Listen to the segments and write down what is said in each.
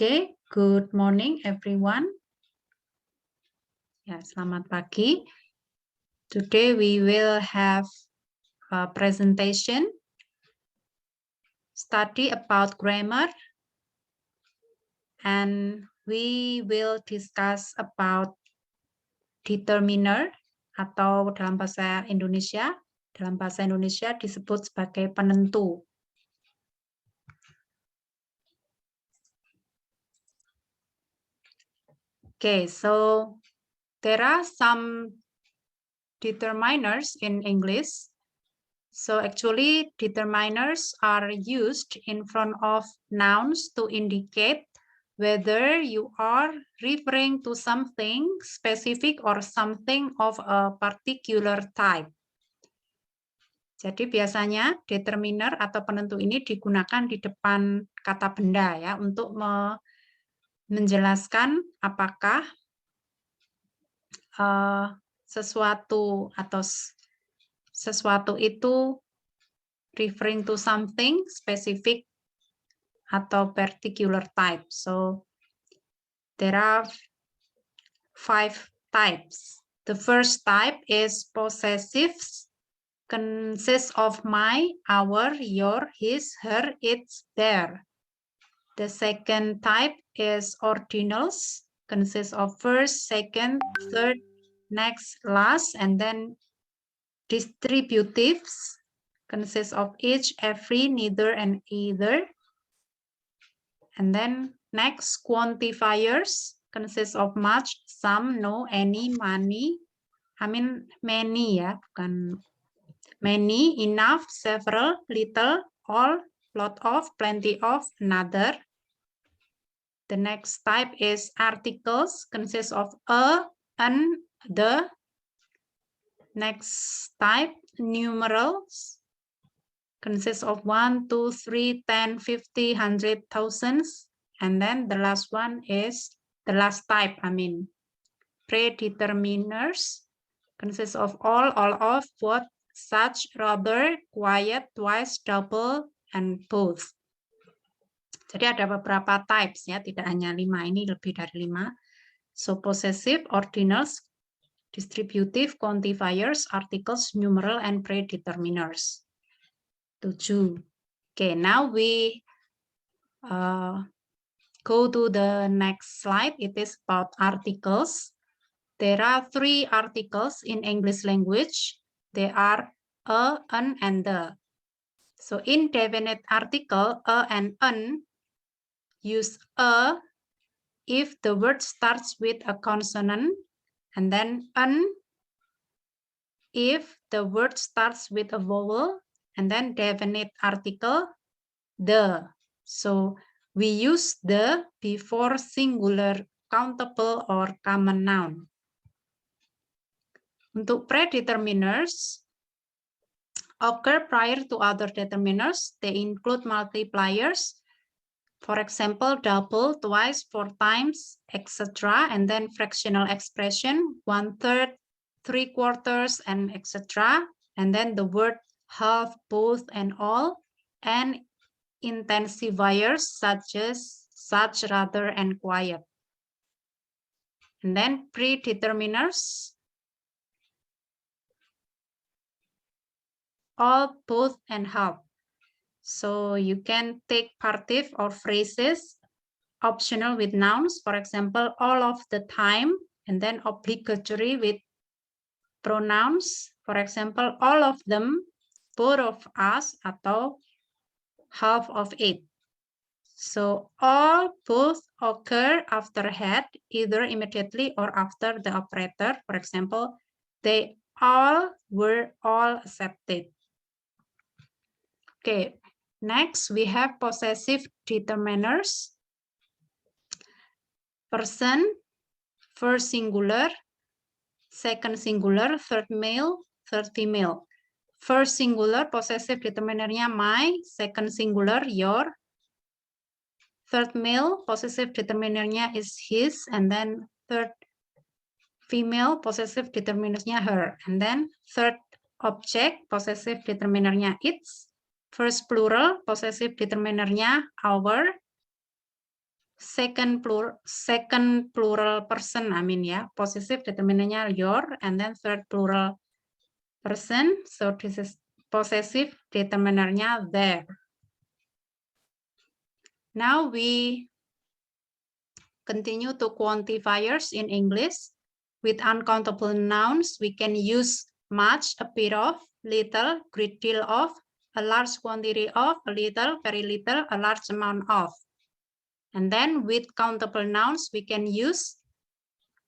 Okay, good morning everyone. Ya, selamat pagi. Today we will have a presentation study about grammar and we will discuss about determiner atau dalam bahasa Indonesia disebut sebagai penentu. Okay, so there are some determiners in English. So actually determiners are used in front of nouns to indicate whether you are referring to something specific or something of a particular type. Jadi biasanya determiner atau penentu ini digunakan di depan kata benda ya untuk menjelaskan apakah sesuatu itu referring to something specific atau particular type. So there are 5 types. The first type is possessives, consists of my, our, your, his, her, its, their. The second type is ordinals, consists of first, second, third, next, last, and then distributives, consists of each, every, neither, and either. And then next, quantifiers, consists of much, some, no, any, many ya, bukan many, enough, several, little, all, lot of, plenty of, another. The next type is articles, consists of a, an, the. Next type, numerals, consists of 1, 2, 3, 10, 50, 100, thousands. And then the last one is the last type, predeterminers, consists of all of, both, such, rather, quiet, twice, double, and both. Jadi ada beberapa types ya, tidak hanya 5, ini lebih dari 5. So possessive, ordinals, distributive, quantifiers, articles, numeral, and predeterminers. 7. Okay, now we go to the next slide. It is about articles. There are 3 articles in English language. They are a, an, and the. So in definite article, a and an, use a if the word starts with a consonant, and then an if the word starts with a vowel, and then definite article, the. So we use the before singular, countable, or common noun. Untuk predeterminers, occur prior to other determiners. They include multipliers, for example, double, twice, 4 times, etc. And then fractional expression, 1/3, 3/4, and etc. And then the word half, both, and all. And intensifiers such as such, rather, and quiet. And then predeterminers, all, both, and half. So you can take partive or phrases, optional with nouns, for example, all of the time, and then obligatory with pronouns, for example, all of them, both of us, atau half of it. So all, both occur after had, either immediately or after the operator. For example, they all were all accepted. Okay, next we have possessive determiners. Person, first singular, second singular, third male, third female. First singular, possessive determinernya my, second singular, your. Third male, possessive determinernya is his, and then third female, possessive determinernya her. And then third object, possessive determinernya its. First plural, possessive determinernya our. second plural person, ya. Possessive determinantnya your, and then third plural person. So this is possessive determinantnya their. Now we continue to quantifiers in English. With uncountable nouns, we can use much, a bit of, little, great deal of, a large quantity of, a little, very little, a large amount of. And then with countable nouns, we can use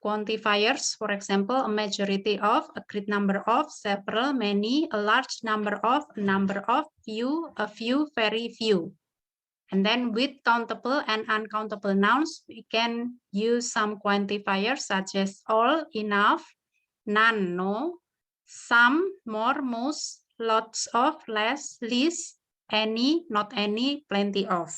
quantifiers, for example, a majority of, a great number of, several, many, a large number of, a number of, few, a few, very few. And then with countable and uncountable nouns, we can use some quantifiers such as all, enough, none, no, some, more, most, lots of, less, least, any, not any, plenty of.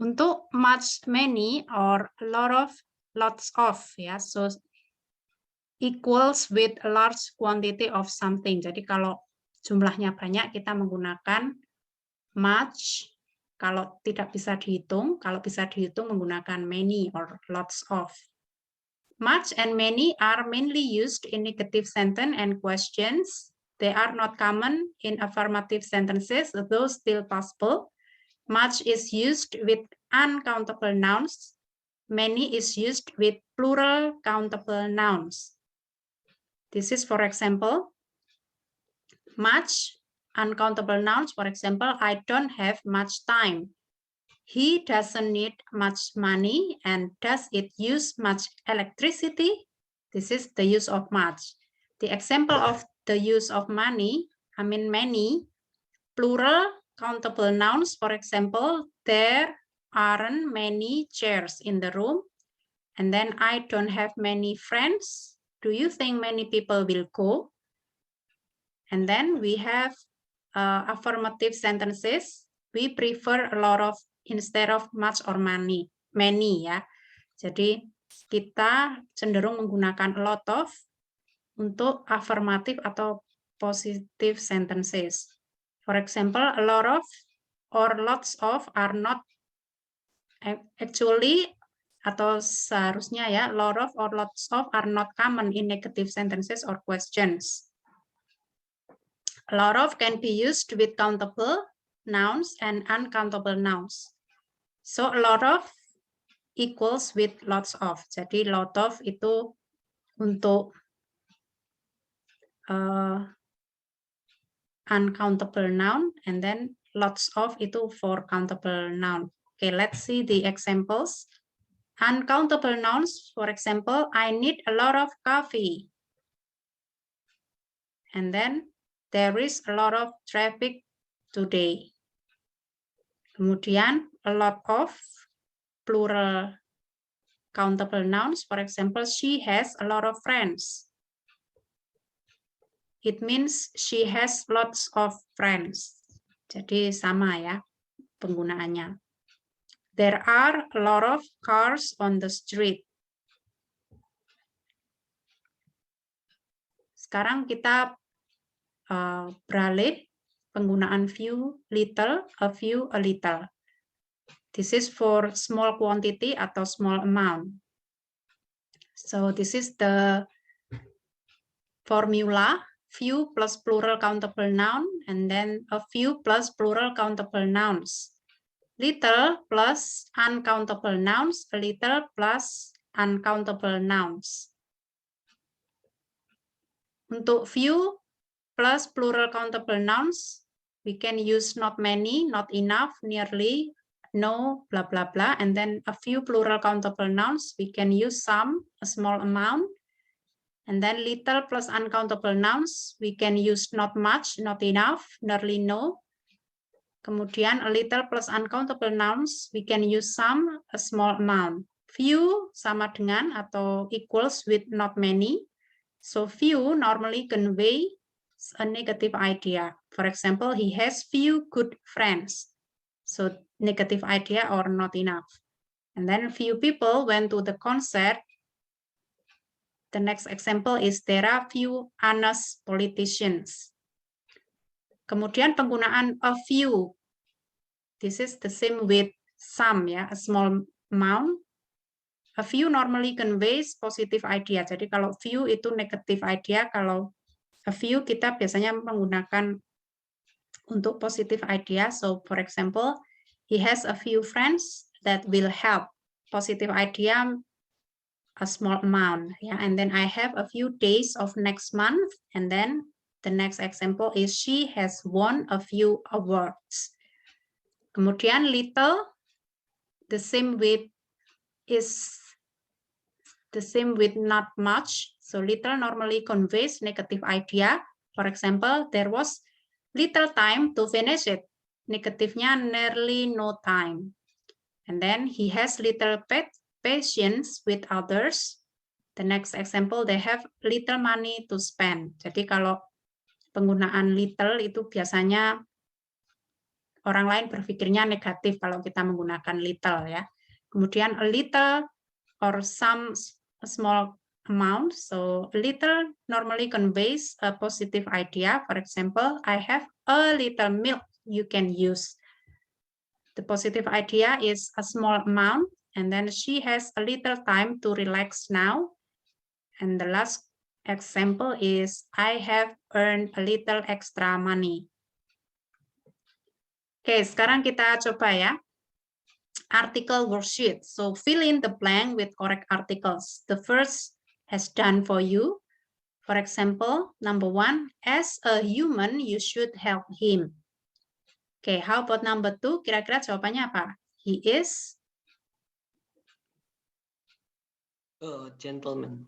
Untuk much, many, or a lot of, lots of, ya, so equals with a large quantity of something. Jadi kalau jumlahnya banyak, kita menggunakan much. Kalau tidak bisa dihitung, kalau bisa dihitung menggunakan many or lots of. Much and many are mainly used in negative sentence and questions. They are not common in affirmative sentences, though still possible. Much is used with uncountable nouns. Many is used with plural countable nouns. This is, for example, much. Uncountable nouns, for example, I don't have much time. He doesn't need much money, and does it use much electricity? This is the use of much. The example of the use of money, many, plural countable nouns, for example, there aren't many chairs in the room. And then I don't have many friends. Do you think many people will go? And then we have affirmative sentences. We prefer a lot of instead of much or many, ya. Jadi kita cenderung menggunakan a lot of untuk affirmative atau positive sentences. For example, a lot of or lots of are not actually atau seharusnya ya, a lot of or lots of are not common in negative sentences or questions. A lot of can be used with countable nouns and uncountable nouns. So a lot of equals with lots of. Jadi lot of itu untuk uncountable noun, and then lots of itu for countable noun. Okay, let's see the examples. Uncountable nouns, for example, I need a lot of coffee. And then there is a lot of traffic today. Kemudian a lot of plural countable nouns, for example, she has a lot of friends. It means she has lots of friends. Jadi sama ya penggunaannya. There are a lot of cars on the street. Sekarang kita beralih penggunaan few, little, a few, a little. This is for small quantity atau small amount. So this is the formula, few plus plural countable noun, and then a few plus plural countable nouns. Little plus uncountable nouns, a little plus uncountable nouns. Untuk few plus plural countable nouns, we can use not many, not enough, nearly, no, blah, blah, blah. And then a few plural countable nouns, we can use some, a small amount. And then little plus uncountable nouns, we can use not much, not enough, nearly, no. Kemudian a little plus uncountable nouns, we can use some, a small amount. Few sama dengan atau equals with not many. So few normally convey a negative idea. For example, he has few good friends. So negative idea or not enough. And then few people went to the concert. The next example is there are few honest politicians. Kemudian penggunaan a few. This is the same with some ya, a small amount. A few normally conveys positive idea. Jadi kalau few itu negative idea, kalau a few kita biasanya menggunakan untuk positive idea. So for example, he has a few friends that will help. Positive idea, a small amount, yeah. And then I have a few days of next month, and then the next example is she has won a few awards. Kemudian little, the same with not much. So little normally conveys negative idea. For example, there was little time to finish it. Negatifnya nearly no time. And then he has little patience with others. The next example, they have little money to spend. Jadi kalau penggunaan little itu biasanya orang lain berpikirnya negatif kalau kita menggunakan little ya. Kemudian a little or some small amount. So little normally conveys a positive idea. For example, I have a little milk you can use. The positive idea is a small amount, and then she has a little time to relax now. And the last example is I have earned a little extra money. Oke, sekarang kita coba ya. Article worksheet. So fill in the blank with correct articles. The first has done for you. For example, number 1, as a human, you should help him. Okay, how about number 2? Kira-kira jawabannya apa? He is a gentleman.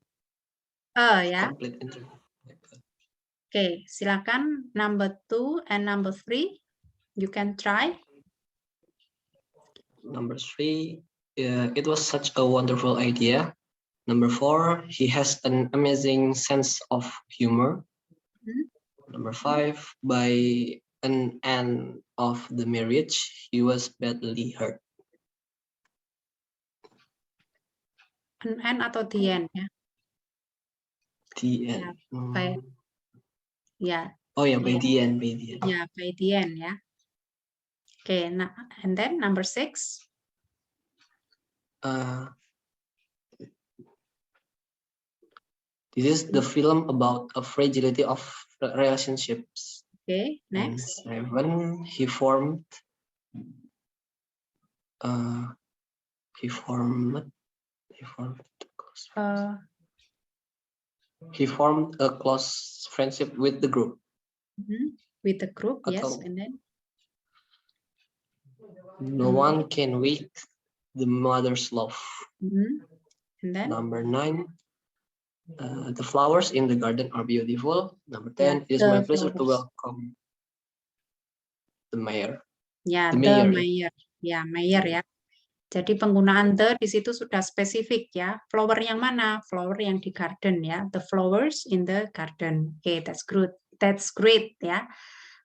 Ya. Complete interview. Okay, silakan number 2 and number 3. You can try. Number 3, it was such a wonderful idea. Number 4, he has an amazing sense of humor. Number 5, by an end of the marriage, he was badly hurt. An end atau the end ya? The end. Ya. Oh yeah, by the end. Ya, by the end ya. Okay, nah, and then number 6. This is the film about a fragility of relationships. Okay, next. And 7, he formed a close friendship with the group. With the group, yes, and then no one can wake the mother's love. And then number 9, the flowers in the garden are beautiful. Number 10, it is my pleasure to welcome the mayor. Ya, the mayor. Ya, mayor ya. Jadi penggunaan the di situ sudah spesifik ya. Flower yang mana? Flower yang di garden ya. The flowers in the garden. Okay, that's good. That's great ya.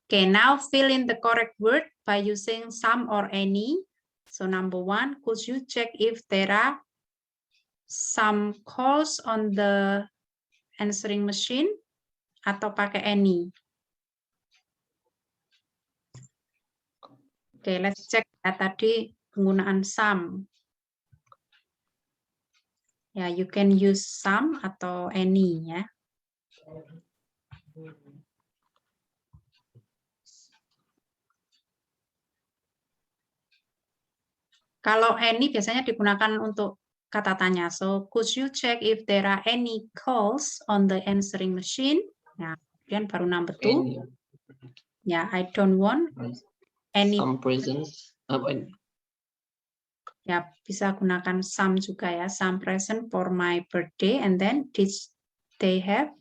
Okay, now fill in the correct word by using some or any. So number 1, could you check if there are some calls on the answering machine? Atau pakai any? Okay, let's check ya tadi penggunaan some. Ya, you can use some atau any ya. Kalau any biasanya digunakan untuk kata tanya. So, could you check if there are any calls on the answering machine? Nah, kemudian baru number 2. Ya, I don't want any. Some presents. Ya, bisa gunakan some juga ya. Some present for my birthday. And then, did they have?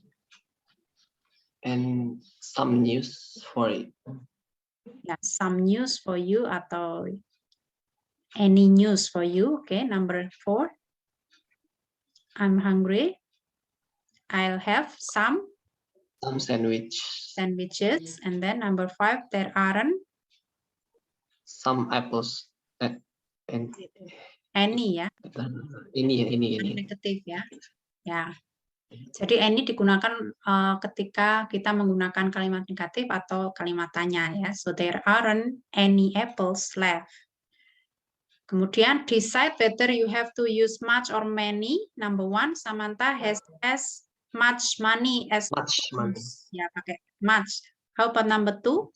And some news for it. Ya, some news for you atau any news for you. Okay, number 4. I'm hungry. I'll have some sandwiches. And then number 5, there aren't some apples. Any ya. Ini. Negatif ya. Ya. Jadi any digunakan ketika kita menggunakan kalimat negatif atau kalimat tanya ya. So there aren't any apples left. Kemudian decide whether you have to use much or many. Number 1, Samantha has as much money as Much money. ya pakai much. How about number 2?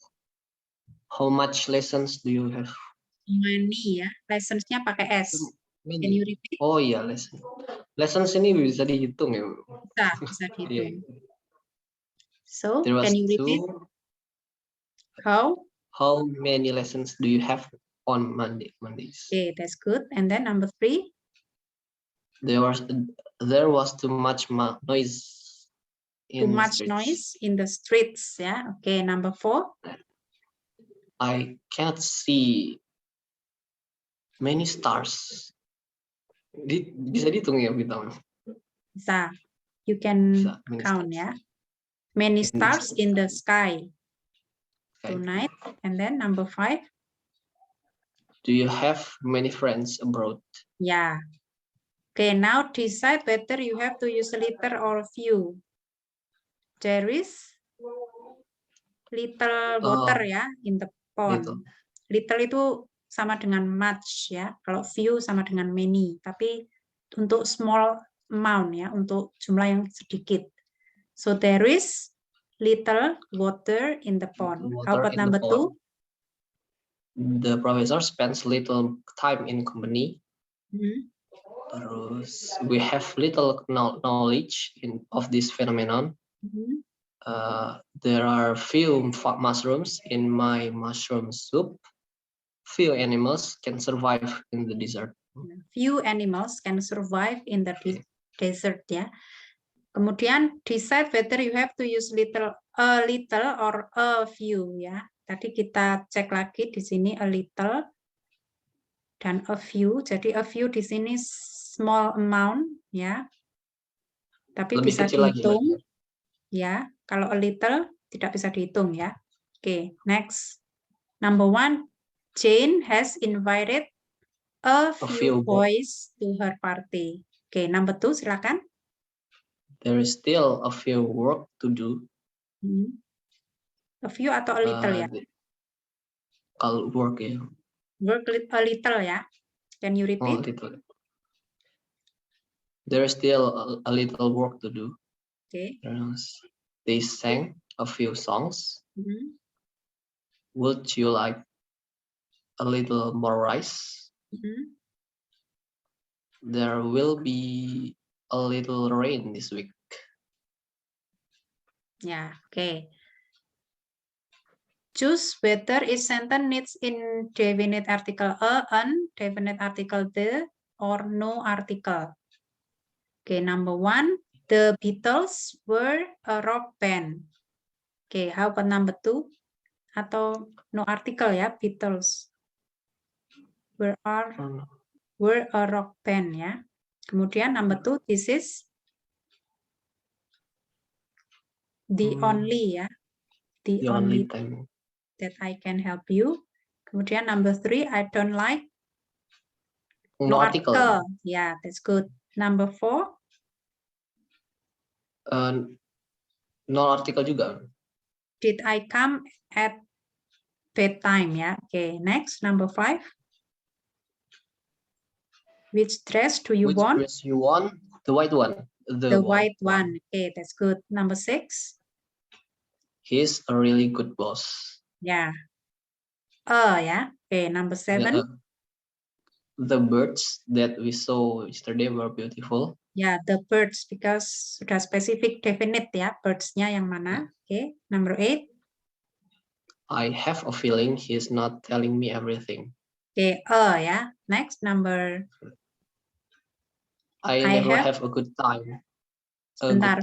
How much lessons do you have? Money ya, lessons-nya pakai S. Can you repeat? Oh iya, lesson. Lessons ini bisa dihitung ya. Bisa Iya. dihitung. So, There was can you repeat? 2. How many lessons do you have on Mondays? Okay, that's good. And then number 3? There was too much noise. Too much noise in the streets. Yeah. Okay. Number 4? I can't see many stars. Bisa dihitung ya bintang? Bisa. You can Bisa, count. stars. Yeah. Many stars in the sky tonight. And then number 5? Do you have many friends abroad? Yeah. Okay, now decide whether you have to use little or few. There is little water ya in the pond. Little itu sama dengan much ya. Kalau few sama dengan many. Tapi untuk small amount ya, untuk jumlah yang sedikit. So there is little water in the pond. How about number 2? The professor spends little time in company. Terus, we have little knowledge of this phenomenon. There are few mushrooms in my mushroom soup. Few animals can survive in the desert. Few animals can survive in the desert ya. Kemudian decide whether you have to use a little or a few ya. Tadi kita cek lagi di sini a little dan a few. Jadi a few di sini small amount ya. Tapi Lebih bisa kecil dihitung lagi. Ya. Kalau a little tidak bisa dihitung ya. Oke, next. Number 1, Jane has invited a few boys to her party. Oke, number 2 silakan. There is still a few work to do. A few atau a little ya? Kalau work ya. Work a little ya. Can you repeat? There is still a little work to do. Okay. They sang a few songs. Would you like a little more rice? There will be a little rain this week. Yeah, okay. Choose whether each sentence needs indefinite article a, an, definite article the, or no article. Okay, number 1, the Beatles were a rock band. Okay, how about number 2? Atau no article ya, Beatles were a rock band ya. Kemudian number 2, this is the only ya, the only time that I can help you. Kemudian number 3, I don't like no article. Yeah, that's good. Number 4, no article juga. did I come at bedtime ya. Okay, next number 5. Which dress do you want? Which dress you want? The white one. The white one. Okay, that's good. Number 6. He's a really good boss. Yeah. Yeah. Okay, number 7. The birds that we saw yesterday were beautiful. Yeah, the birds because sudah spesifik definite ya, birds-nya yang mana. Okay, number 8. I have a feeling he's not telling me everything. Okay, ya. Next, number. I never have a good time. Sebentar,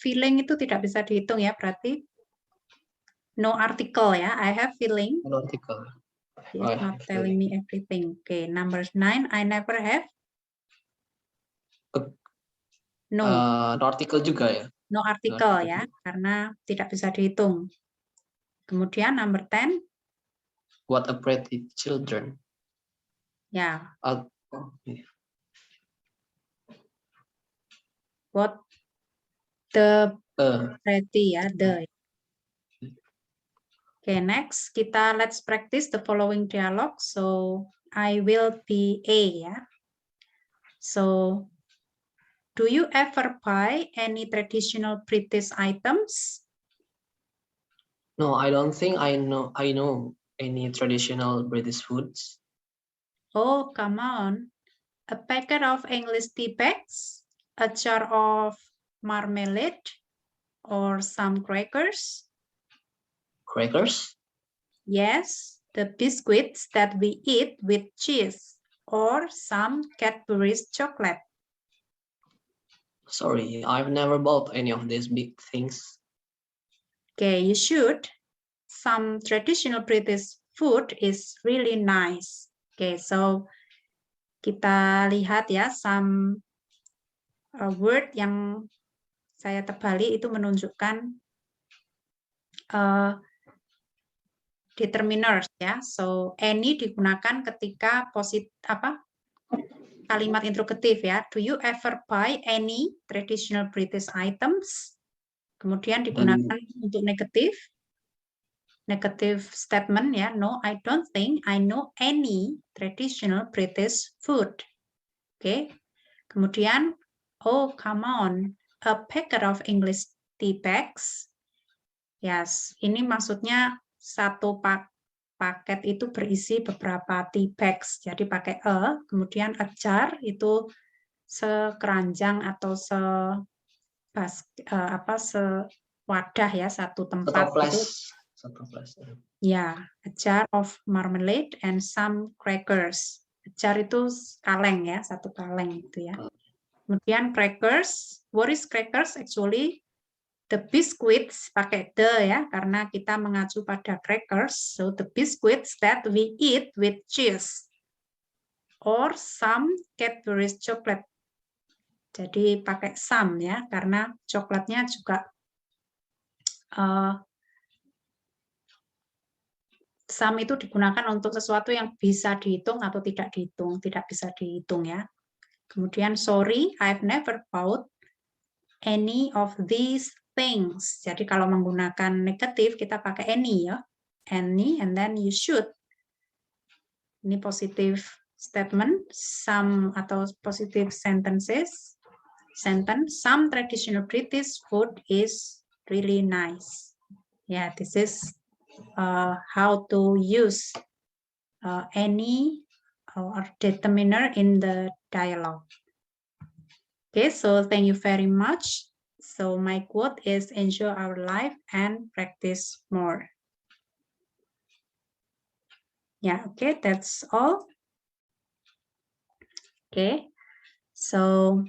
feeling itu tidak bisa dihitung ya, berarti no article ya. I have feeling. No article. He's not telling me everything. Okay, number 9. I never have. No. No article juga ya. No article ya, karena tidak bisa dihitung. Kemudian number 10. What a pretty children. Ya. What the pretty ya, the. Okay, next let's practice the following dialogue. So I will be A, yeah. So, do you ever buy any traditional British items? No, I don't think I know any traditional British foods. Oh, come on. A packet of English tea bags, a jar of marmalade, or some crackers? Crackers? Yes, the biscuits that we eat with cheese, or some Cadbury's chocolate. Sorry, I've never bought any of these big things. Okay, you should. Some traditional British food is really nice. Okay, so kita lihat ya, some word yang saya tebali itu menunjukkan determiners ya. So any digunakan ketika kalimat interrogatif ya. Do you ever buy any traditional British items? Kemudian digunakan untuk negatif statement ya. No, I don't think I know any traditional British food. Oke. Kemudian oh, come on, a packet of English tea bags. Yes, ini maksudnya satu paket itu berisi beberapa tea bags. Jadi pakai a, kemudian a jar itu sekeranjang atau sewadah ya, satu tempat itu. Ya, a jar of marmalade and some crackers. A jar itu kaleng ya, satu kaleng itu ya. Kemudian crackers, what is crackers actually? The biscuits pakai the ya, karena kita mengacu pada crackers. So the biscuits that we eat with cheese. Or some Cadbury's chocolate. Jadi pakai some ya, karena coklatnya juga some itu digunakan untuk sesuatu yang bisa dihitung atau tidak dihitung, tidak bisa dihitung ya. Kemudian sorry, I've never bought any of these things. Jadi kalau menggunakan negatif kita pakai any ya. Any and then you should. Ini positive statement, some atau positive sentences. Sentence, some traditional British food is really nice. Yeah, this is how to use any or determiner in the dialogue. Okay, so thank you very much. So my quote is enjoy our life and practice more. Yeah, okay, that's all. Okay, so